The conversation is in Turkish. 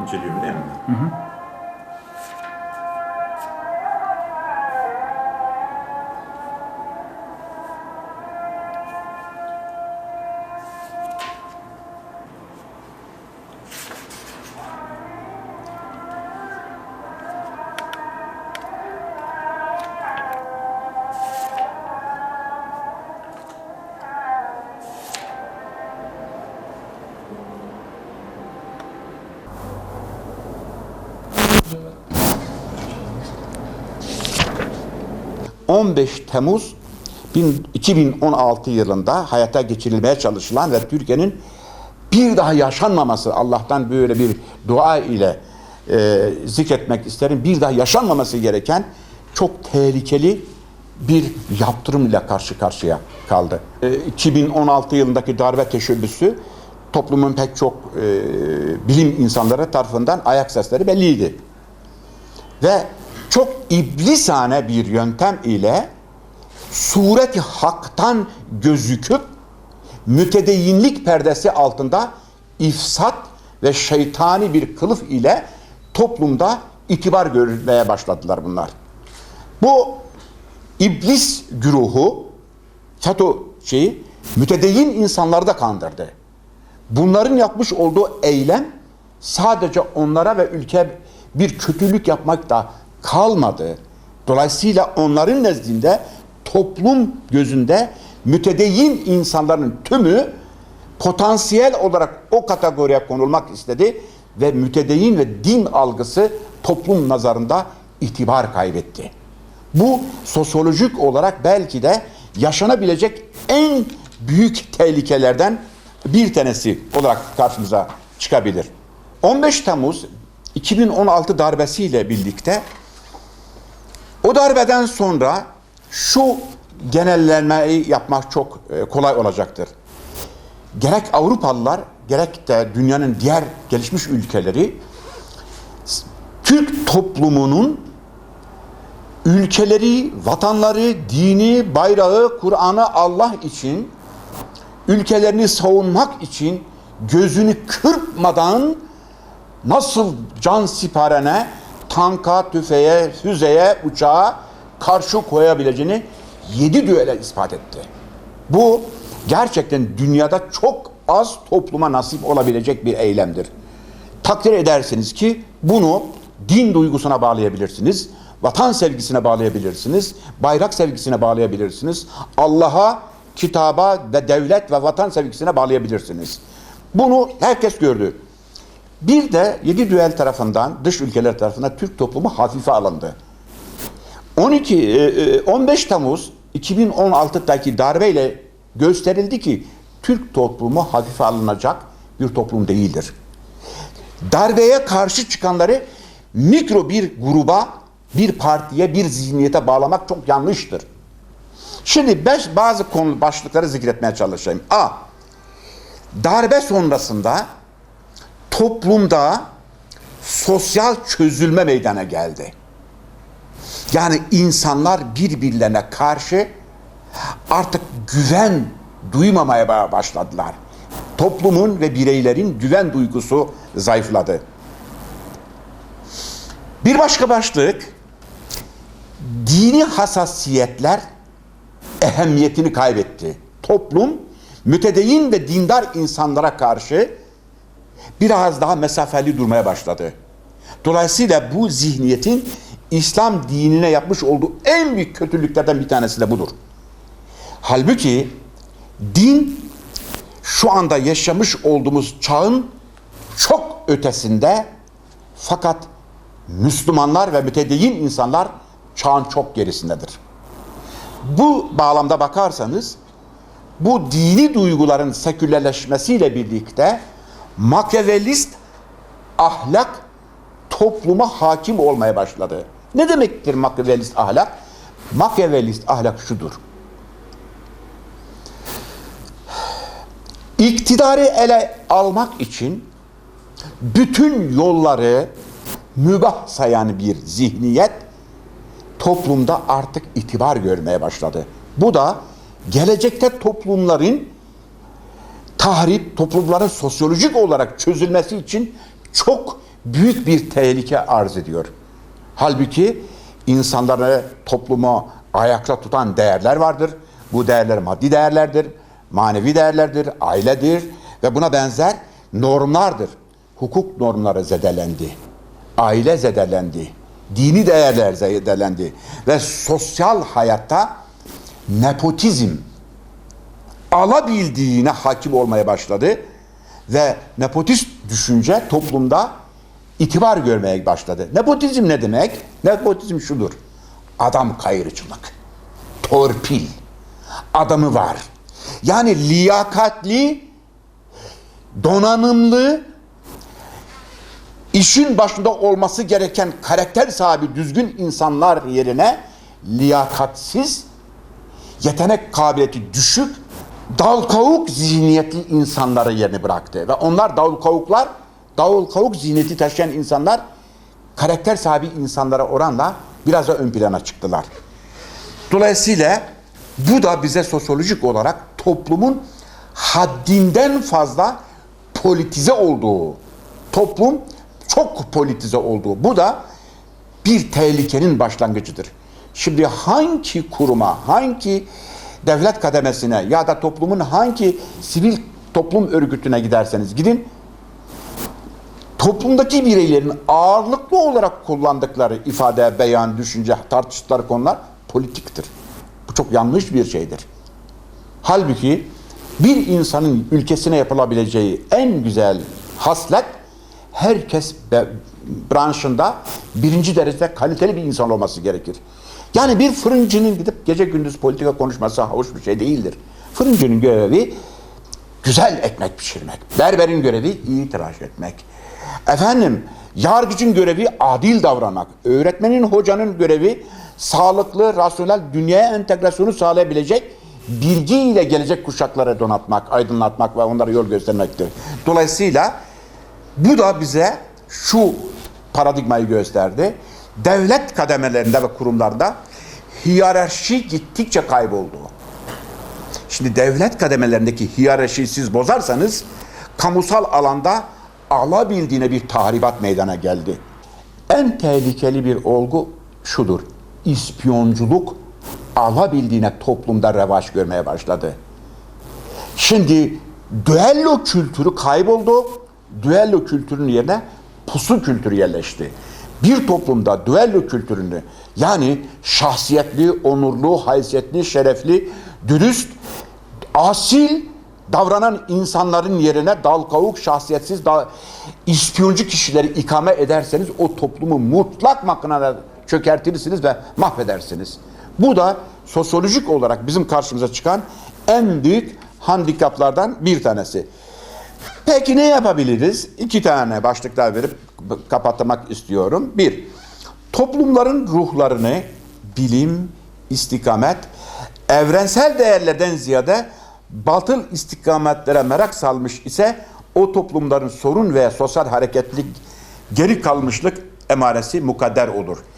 inceliyorum değil mi? Hı hı. ...15 Temmuz 2016 yılında hayata geçirilmeye çalışılan ve Türkiye'nin bir daha yaşanmaması, Allah'tan böyle bir dua ile zikretmek isterim, bir daha yaşanmaması gereken çok tehlikeli bir yaptırım ile karşı karşıya kaldı. 2016 yılındaki darbe teşebbüsü toplumun pek çok bilim insanları tarafından ayak sesleri belliydi. Ve çok iblisane bir yöntem ile sureti haktan gözüküp mütedeyyinlik perdesi altında ifsat ve şeytani bir kılıf ile toplumda itibar görmeye başladılar bunlar. Bu iblis güruhu FETÖ mütedeyyin insanları da kandırdı. Bunların yapmış olduğu eylem sadece onlara ve ülke bir kötülük yapmak da kalmadı. Dolayısıyla onların nezdinde, toplum gözünde mütedeyyin insanların tümü potansiyel olarak o kategoriye konulmak istedi ve mütedeyyin ve din algısı toplum nazarında itibar kaybetti. Bu sosyolojik olarak belki de yaşanabilecek en büyük tehlikelerden bir tanesi olarak karşımıza çıkabilir. 15 Temmuz 2016 darbesiyle birlikte o darbeden sonra şu genellemeyi yapmak çok kolay olacaktır. Gerek Avrupalılar gerek de dünyanın diğer gelişmiş ülkeleri Türk toplumunun ülkeleri, vatanları, dini, bayrağı, Kur'an'ı Allah için, ülkelerini savunmak için gözünü kırpmadan nasıl can siparene, tanka, tüfeğe, füzeye, uçağa karşı koyabileceğini 7 düelle ispat etti. Bu gerçekten dünyada çok az topluma nasip olabilecek bir eylemdir. Takdir edersiniz ki bunu din duygusuna bağlayabilirsiniz, vatan sevgisine bağlayabilirsiniz, bayrak sevgisine bağlayabilirsiniz, Allah'a, kitaba ve devlet ve vatan sevgisine bağlayabilirsiniz. Bunu herkes gördü. Bir de 7 düel tarafından, dış ülkeler tarafından Türk toplumu hafife alındı. 15 Temmuz 2016'daki darbeyle gösterildi ki Türk toplumu hafife alınacak bir toplum değildir. Darbeye karşı çıkanları mikro bir gruba, bir partiye, bir zihniyete bağlamak çok yanlıştır. Şimdi bazı konu başlıkları zikretmeye çalışayım. A. Darbe sonrasında toplumda sosyal çözülme meydana geldi. Yani insanlar birbirlerine karşı artık güven duymamaya başladılar. Toplumun ve bireylerin güven duygusu zayıfladı. Bir başka başlık, dini hassasiyetler ehemmiyetini kaybetti. Toplum mütedeyyin ve dindar insanlara karşı biraz daha mesafeli durmaya başladı. Dolayısıyla bu zihniyetin İslam dinine yapmış olduğu en büyük kötülüklerden bir tanesi de budur. Halbuki din şu anda yaşamış olduğumuz çağın çok ötesinde, fakat Müslümanlar ve mütedeyyin insanlar çağın çok gerisindedir. Bu bağlamda bakarsanız bu dini duyguların sekülerleşmesiyle birlikte Machiavellist ahlak topluma hakim olmaya başladı. Ne demektir Machiavellist ahlak? Machiavellist ahlak şudur: İktidarı ele almak için bütün yolları mübah sayan bir zihniyet toplumda artık itibar görmeye başladı. Bu da gelecekte toplumların tahrip, toplumların sosyolojik olarak çözülmesi için çok büyük bir tehlike arz ediyor. Halbuki insanları, toplumu ayakta tutan değerler vardır. Bu değerler maddi değerlerdir, manevi değerlerdir, ailedir ve buna benzer normlardır. Hukuk normları zedelendi, aile zedelendi, dini değerler zedelendi ve sosyal hayatta nepotizm alabildiğine hakim olmaya başladı ve nepotist düşünce toplumda itibar görmeye başladı. Nepotizm ne demek? Nepotizm şudur: adam kayırıcılık, torpil, adamı var. Yani liyakatli, donanımlı, işin başında olması gereken karakter sahibi düzgün insanlar yerine liyakatsiz, yetenek kabiliyeti düşük, dal kavuk zihniyetli insanları yerini bıraktı. Ve onlar davul kavuk zihniyeti taşıyan insanlar karakter sahibi insanlara oranla biraz da ön plana çıktılar. Dolayısıyla bu da bize sosyolojik olarak toplumun haddinden fazla politize olduğu, toplum çok politize olduğu, bu da bir tehlikenin başlangıcıdır. Şimdi hangi kuruma, hangi devlet kademesine ya da toplumun hangi sivil toplum örgütüne giderseniz gidin, toplumdaki bireylerin ağırlıklı olarak kullandıkları ifade, beyan, düşünce, tartıştıkları konular politiktir. Bu çok yanlış bir şeydir. Halbuki bir insanın ülkesine yapılabileceği en güzel haslet, herkes branşında birinci derecede kaliteli bir insan olması gerekir. Yani bir fırıncının gidip gece gündüz politika konuşması hoş bir şey değildir. Fırıncının görevi güzel ekmek pişirmek. Berberin görevi iyi tıraş etmek. Yargıcın görevi adil davranmak. Öğretmenin, hocanın görevi sağlıklı, rasyonel dünyaya entegrasyonu sağlayabilecek bilgiyle gelecek kuşakları donatmak, aydınlatmak ve onlara yol göstermektir. Dolayısıyla bu da bize şu paradigmayı gösterdi. Devlet kademelerinde ve kurumlarda hiyerarşi gittikçe kayboldu. Şimdi devlet kademelerindeki hiyerarşiyi siz bozarsanız kamusal alanda alabildiğine bir tahribat meydana geldi. En tehlikeli bir olgu şudur: İspiyonculuk alabildiğine toplumda revaç görmeye başladı. Şimdi düello kültürü kayboldu. Düello kültürünün yerine pusu kültürü yerleşti. Bir toplumda düello kültürünü, yani şahsiyetli, onurlu, haysiyetli, şerefli, dürüst, asil davranan insanların yerine dal kavuk, şahsiyetsiz, ispiyoncu kişileri ikame ederseniz o toplumu mutlak manada çökertirsiniz ve mahvedersiniz. Bu da sosyolojik olarak bizim karşımıza çıkan en büyük handikaplardan bir tanesi. Peki ne yapabiliriz? 2 tane başlıklar verip kapatmak istiyorum. 1. Toplumların ruhlarını bilim, istikamet, evrensel değerlerden ziyade batıl istikametlere merak salmış ise o toplumların sorun veya sosyal hareketlilik, geri kalmışlık emaresi mukadder olur.